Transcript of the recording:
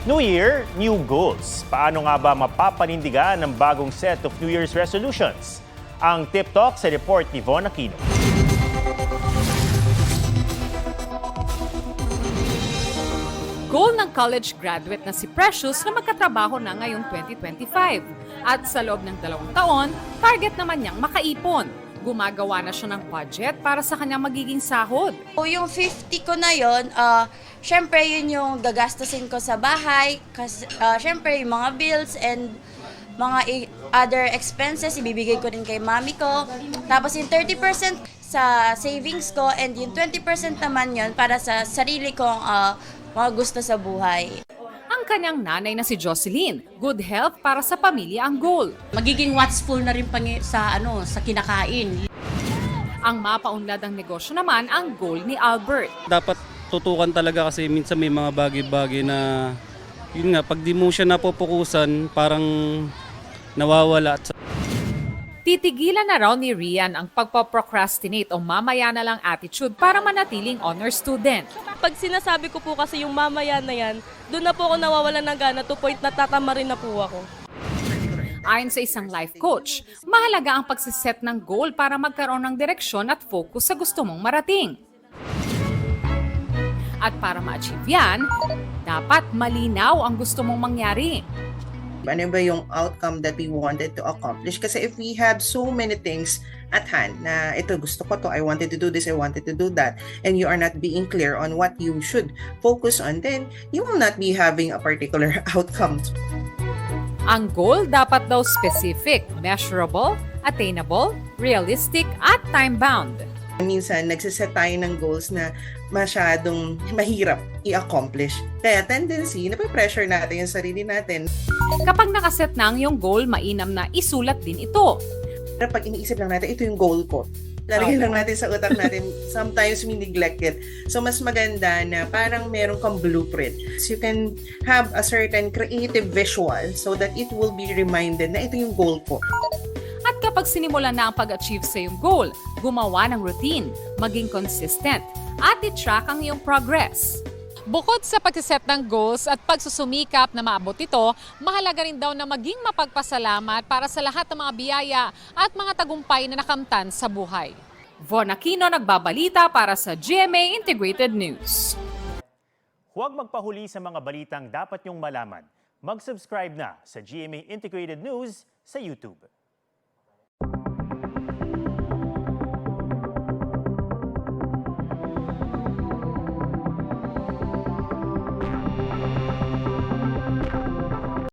New Year, new goals. Paano nga ba mapapanindigan ng bagong set of New Year's resolutions? Ang Tip Talk sa report ni Von Aquino. Goal ng college graduate na si Precious na magkatrabaho na ngayong 2025. At sa loob ng 2 taon, target naman niyang makaipon. Gumagawa na siya ng budget para sa kanyang magiging sahod. O yung 50 ko na yon, syempre yun yung gagastusin ko sa bahay. Kasi, syempre yung mga bills and mga other expenses, ibibigay ko rin kay mami ko. Tapos yung 30% sa savings ko and yung 20% naman yon para sa sarili kong mga gusto sa buhay. Ang kanyang nanay na si Jocelyn, good health para sa pamilya ang goal. Magiging watchful na rin sa kinakain. Ang mapaunlad ang negosyo naman ang goal ni Albert. Dapat tutukan talaga kasi minsan may mga bagay-bagay na yun nga, pag di mo siya napopokusan, parang nawawala. Titigilan na raw ni Rian ang pagpaprocrastinate o mamaya na lang attitude para manatiling honor student. Pag sinasabi ko po kasi yung mamaya na yan, doon na po ako nawawalan ng gana to point na tatama rin na po ako. Ayon sa isang life coach, mahalaga ang pagsiset ng goal para magkaroon ng direksyon at focus sa gusto mong marating. At para ma-achieve yan, dapat malinaw ang gusto mong mangyari. Ano ba yung outcome that we wanted to accomplish? Kasi if we have so many things at hand na ito gusto ko to, I wanted to do this, I wanted to do that, and you are not being clear on what you should focus on, then you will not be having a particular outcome. Ang goal dapat daw specific, measurable, attainable, realistic, at time-bound. Minsan, nagsiset tayo ng goals na masyadong mahirap i-accomplish. Kaya tendency, nape-pressure natin yung sarili natin. Kapag nakaset na ang iyong goal, mainam na isulat din ito. Pero pag iniisip lang natin, ito yung goal ko. Lalagyan lang natin sa utak natin, sometimes we neglect it. So mas maganda na parang meron kang blueprint. So you can have a certain creative visual so that it will be reminded na ito yung goal ko. At kapag sinimulan na ang pag-achieve sa iyong goal, gumawa ng routine, maging consistent, at i-track ang iyong progress. Bukod sa pagsiset ng goals at pagsusumikap na maabot ito, mahalaga rin daw na maging mapagpasalamat para sa lahat ng mga biyaya at mga tagumpay na nakamtan sa buhay. Von Aquino nagbabalita para sa GMA Integrated News. Huwag magpahuli sa mga balitang dapat niyong malaman. Mag-subscribe na sa GMA Integrated News sa YouTube.